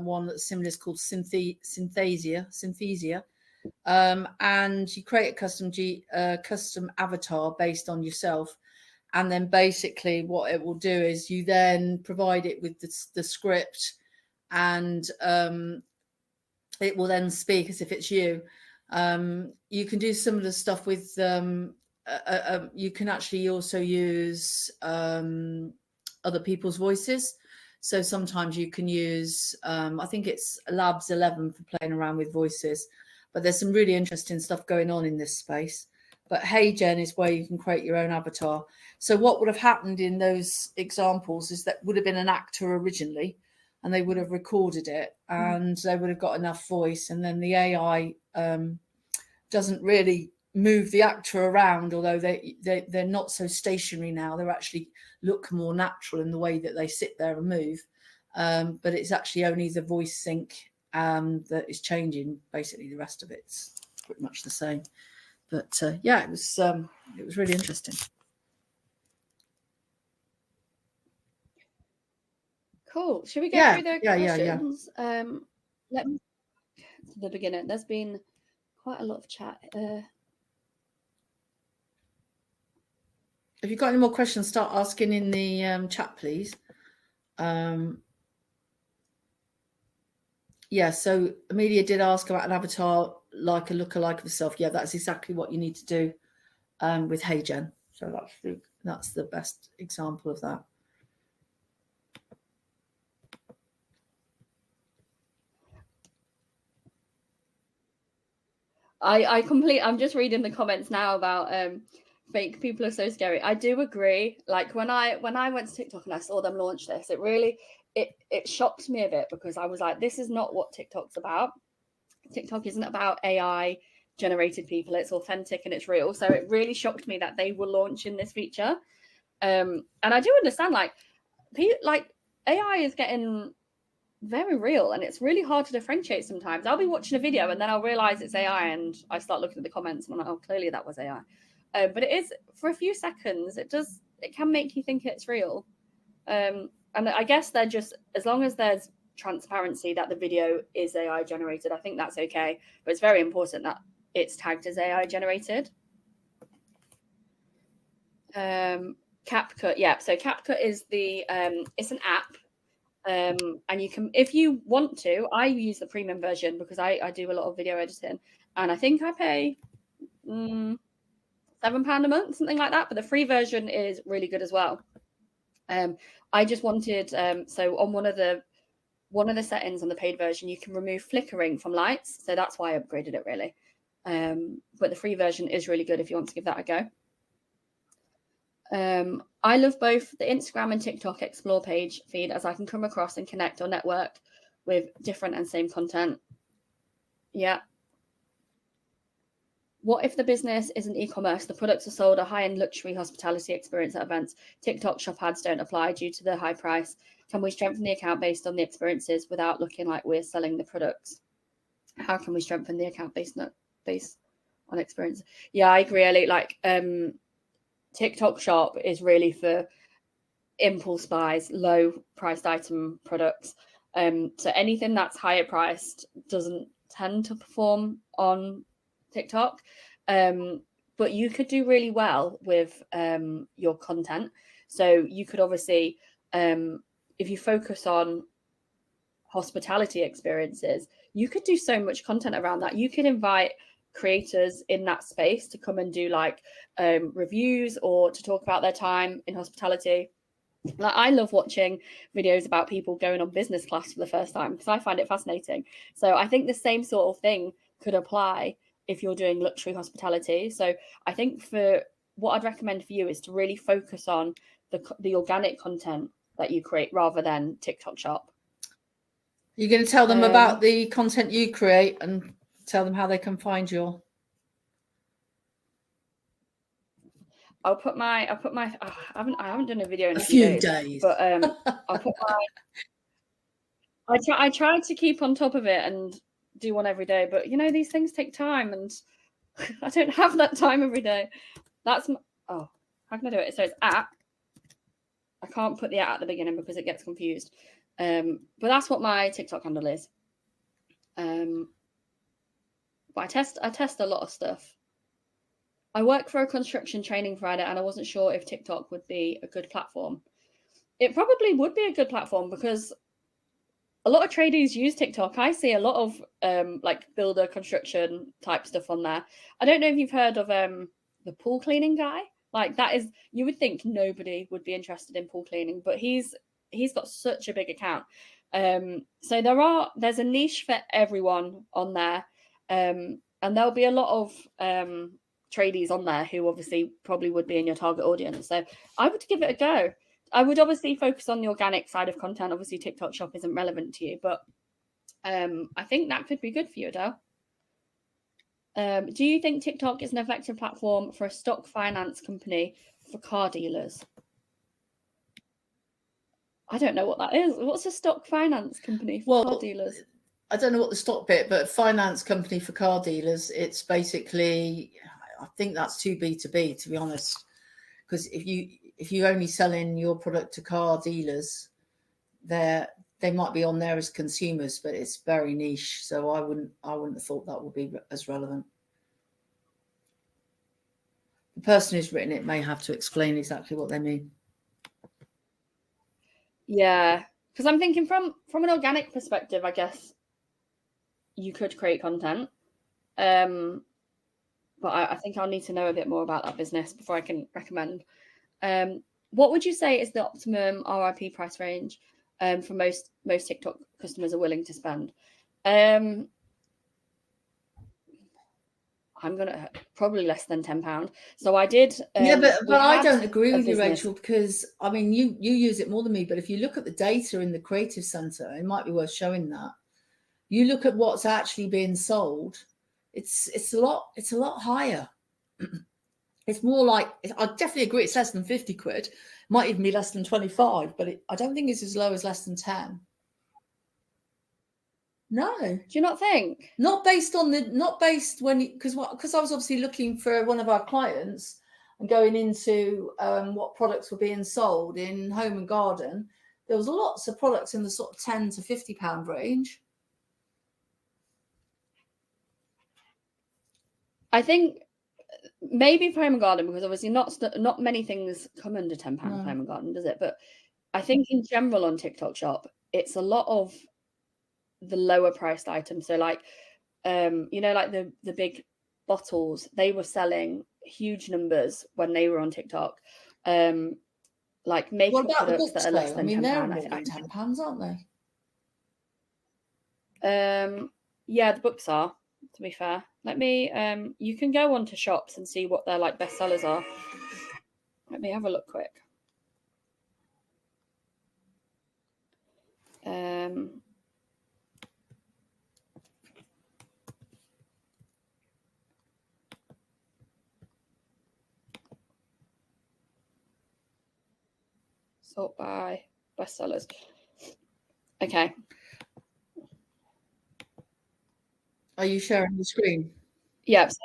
one that's similar is called Synthesia. And you create a custom avatar based on yourself. And then basically what it will do is you then provide it with the script, and it will then speak as if it's you. You can do some of the stuff with, you can actually also use other people's voices. So sometimes you can use, I think it's Labs 11 for playing around with voices, but there's some really interesting stuff going on in this space. But HeyGen is where you can create your own avatar. So what would have happened in those examples is that would have been an actor originally, and they would have recorded it, and they would have got enough voice, and then the AI doesn't really move the actor around, although they're not so stationary now. They actually look more natural in the way that they sit there and move, but it's actually only the voice sync that is changing. Basically the rest of it's pretty much the same. But yeah, it was really interesting. Cool. Should we go through the questions? Yeah. Let me to the beginning. There's been quite a lot of chat. If you've got any more questions, start asking in the chat, please. Yeah, so Amelia did ask about an avatar like a lookalike of herself. Yeah, that's exactly what you need to do with HeyGen. So that's the best example of that. I'm just reading the comments now about fake people are so scary. I do agree. Like when I went to TikTok and I saw them launch this, it shocked me a bit, because I was like, this is not what TikTok's about. TikTok isn't about AI generated people. It's authentic and it's real. So it really shocked me that they were launching this feature. And I do understand, like AI is getting very real, and it's really hard to differentiate sometimes. I'll be watching a video and then I'll realize it's AI, and I start looking at the comments and I'm like, oh, clearly that was AI. but it is for a few seconds. It can make you think it's real. And I guess they're just, as long as there's transparency that the video is AI generated, I think that's okay. But it's very important that it's tagged as AI generated. CapCut, yeah. So CapCut is it's an app. And you can, if you want to, I use the premium version because I do a lot of video editing, and I think I pay £7 a month, something like that. But the free version is really good as well. I just wanted so on one of the settings on the paid version, you can remove flickering from lights, so that's why I upgraded it really. But the free version is really good if you want to give that a go. I love both the Instagram and TikTok explore page feed, as I can come across and connect or network with different and same content. Yeah. What if the business isn't e-commerce? The products are sold a high-end luxury hospitality experience at events. TikTok shop ads don't apply due to the high price. Can we strengthen the account based on the experiences without looking like we're selling the products? How can we strengthen the account based on experience? Yeah, I agree, Ellie. Like TikTok shop is really for impulse buys, low priced item products. So anything that's higher priced doesn't tend to perform on TikTok. But you could do really well with your content. So you could obviously, if you focus on hospitality experiences, you could do so much content around that. You could invite creators in that space to come and do like reviews or to talk about their time in hospitality. Like, I love watching videos about people going on business class for the first time because I find it fascinating. So I think the same sort of thing could apply if you're doing luxury hospitality. So I think for what I'd recommend for you is to really focus on the organic content that you create rather than TikTok shop. You're going to tell them about the content you create and tell them how they can find your. I haven't done a video in a few days. But I'll put I try to keep on top of it and do one every day, but these things take time and I don't have that time every day. How can I do it? So it's at. I can't put the at the beginning because it gets confused. But that's what my TikTok handle is. But I test a lot of stuff. I work for a construction training provider and I wasn't sure if TikTok would be a good platform. It probably would be a good platform because a lot of tradies use TikTok. I see a lot of like builder construction type stuff on there. I don't know if you've heard of the pool cleaning guy. Like, that is, you would think nobody would be interested in pool cleaning, but he's got such a big account. So there's a niche for everyone on there. And there'll be a lot of tradies on there who obviously probably would be in your target audience. So I would give it a go. I would obviously focus on the organic side of content. Obviously, TikTok shop isn't relevant to you, but I think that could be good for you, Adele. Do you think TikTok is an effective platform for a stock finance company for car dealers? I don't know what that is. What's a stock finance company for car dealers? I don't know what the stock bit, but finance company for car dealers, it's basically, I think that's too B2B, to be honest. Because if you only selling your product to car dealers, they might be on there as consumers, but it's very niche. So I wouldn't have thought that would be as relevant. The person who's written it may have to explain exactly what they mean. Yeah, because I'm thinking from an organic perspective, I guess you could create content. But I think I'll need to know a bit more about that business before I can recommend. What would you say is the optimum RRP price range for most TikTok customers are willing to spend? I'm gonna probably less than £10. So I did. But I don't agree with you, Rachel, because I mean you use it more than me. But if you look at the data in the Creative Centre, it might be worth showing that. You look at what's actually being sold. It's a lot higher. It's more like, I definitely agree it's less than 50 quid. It might even be less than 25, but I don't think it's as low as less than 10. No. Do you not think? Because I was obviously looking for one of our clients and going into what products were being sold in home and garden, there was lots of products in the sort of £10 to £50 range. I think maybe for home and garden, because obviously not many things come under £10 for home and garden, does it? But I think in general on TikTok Shop, it's a lot of the lower priced items. So like, you know, like the big bottles, they were selling huge numbers when they were on TikTok. Like makeup products that are less than £10. They're more than £10, aren't they? Yeah, the books are, to be fair. Let me you can go onto shops and see what their like bestsellers are. Let me have a look quick. Sort by bestsellers. Okay. Are you sharing the screen? Yeah. So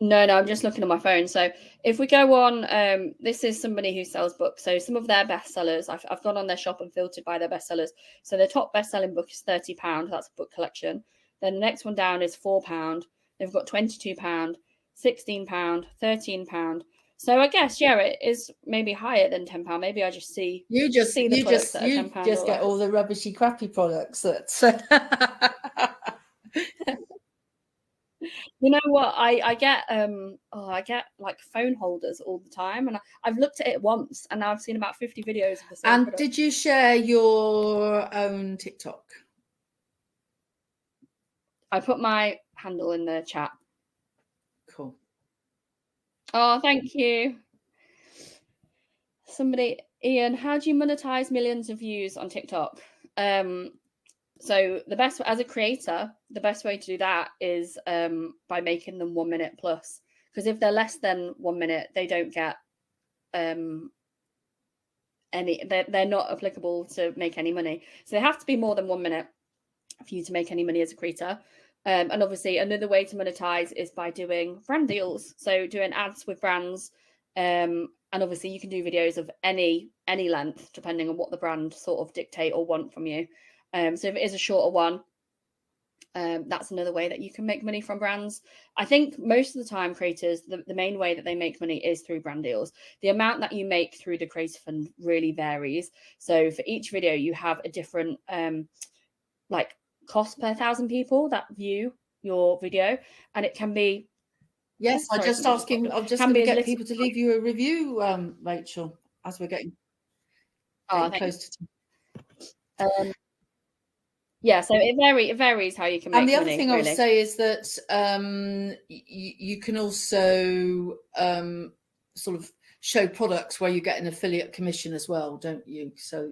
no, I'm just looking at my phone. So if we go on, this is somebody who sells books. So some of their bestsellers, I've gone on their shop and filtered by their bestsellers. So their top best-selling book is £30. That's a book collection. Then the next one down is £4. They've got £22, £16, £13. So I guess, yeah, it is maybe higher than £10. Maybe I just see the products that are £10. You just get all the rubbishy, crappy products. You know what? I get I get like phone holders all the time, and I've looked at it once, and now I've seen about 50 videos of the same product. Did you share your own TikTok? I put my handle in the chat. Cool. Oh, thank you. Somebody, Ian, how do you monetize millions of views on TikTok? So the best, as a creator, the best way to do that is by making them 1 minute plus. Because if they're less than 1 minute, they don't get any. They're not applicable to make any money. So they have to be more than 1 minute for you to make any money as a creator. And obviously, another way to monetize is by doing brand deals. So doing ads with brands. And obviously, you can do videos of any length, depending on what the brand sort of dictate or want from you. So if it is a shorter one, that's another way that you can make money from brands. I think most of the time creators, the main way that they make money is through brand deals. The amount that you make through the Creator Fund really varies. So for each video, you have a different like cost per 1,000 people that view your video, and it can be. Yes, I'm just going to get people to leave you a review, Rachel, as we're getting close to. Yeah, so it varies how you can make money. And the other thing I would say is that you can also sort of show products where you get an affiliate commission as well, don't you? So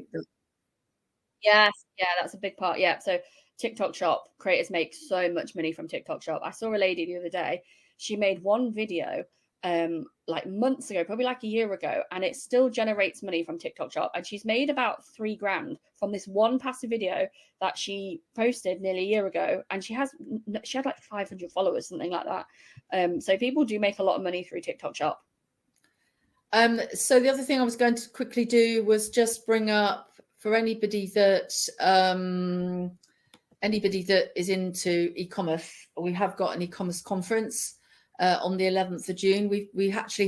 yes, yeah, that's a big part. Yeah, so TikTok Shop creators make so much money from TikTok Shop. I saw a lady the other day. She made one video like months ago, probably like a year ago, and it still generates money from TikTok Shop. And she's made about £3,000 from this one passive video that she posted nearly a year ago. And she had like 500 followers, something like that. So people do make a lot of money through TikTok Shop. So the other thing I was going to quickly do was just bring up for anybody that is into e-commerce, we have got an e-commerce conference on the 11th of June. We actually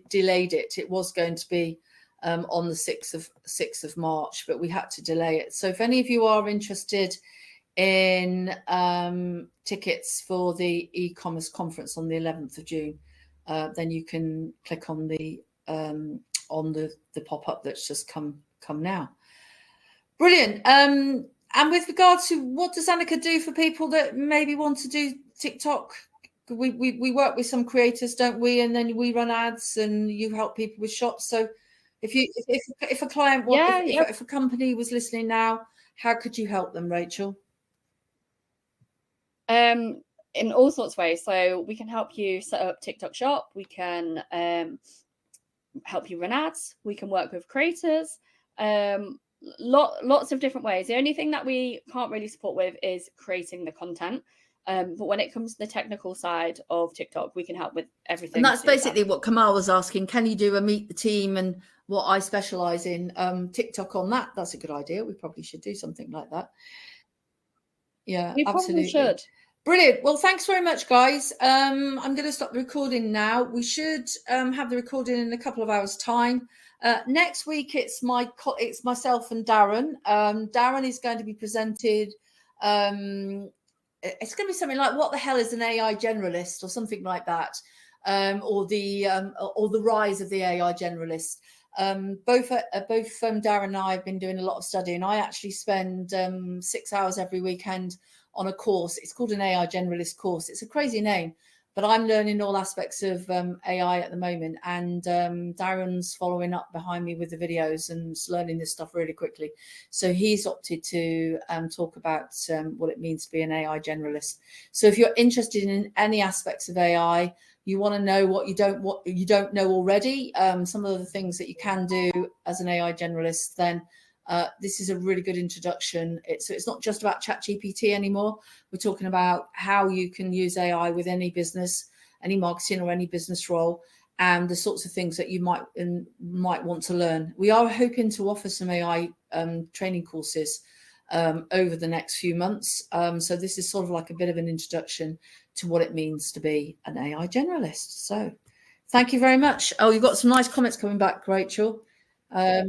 delayed it. It was going to be on the 6th of March, but we had to delay it. So if any of you are interested in tickets for the e-commerce conference on the 11th of June, then you can click on the pop-up that's just come now. Brilliant. And with regard to what does Annika do for people that maybe want to do TikTok? We work with some creators, don't we? And then we run ads, and you help people with shops. So if a client if a company was listening now, how could you help them, Rachel? In all sorts of ways. So we can help you set up TikTok Shop. We can help you run ads. We can work with creators. Lots of different ways. The only thing that we can't really support with is creating the content. But when it comes to the technical side of TikTok, we can help with everything. And that's basically what Kamal was asking. Can you do a meet the team and what I specialize in TikTok on that? That's a good idea. We probably should do something like that. Yeah, we absolutely. Probably should. Brilliant. Well, thanks very much, guys. I'm going to stop the recording now. We should have the recording in a couple of hours' time. Next week, it's myself and Darren. Darren is going to be presented. It's going to be something like "What the hell is an AI generalist?" or something like that, or the rise of the AI generalist. Both Darren and I have been doing a lot of studying. I actually spend 6 hours every weekend on a course. It's called an AI generalist course. It's a crazy name, but I'm learning all aspects of AI at the moment. And Darren's following up behind me with the videos and learning this stuff really quickly. So he's opted to talk about what it means to be an AI generalist. So if you're interested in any aspects of AI, you want to know what you don't know already, some of the things that you can do as an AI generalist, then this is a really good introduction. It's not just about ChatGPT anymore. We're talking about how you can use AI with any business, any marketing or any business role, and the sorts of things that you might want to learn. We are hoping to offer some AI training courses over the next few months. So this is sort of like a bit of an introduction to what it means to be an AI generalist. So thank you very much. Oh, you've got some nice comments coming back, Rachel. Yeah.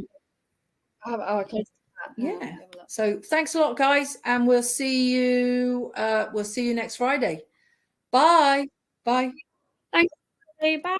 So thanks a lot, guys, and we'll see you next Friday. Bye. Bye. Thanks. Bye.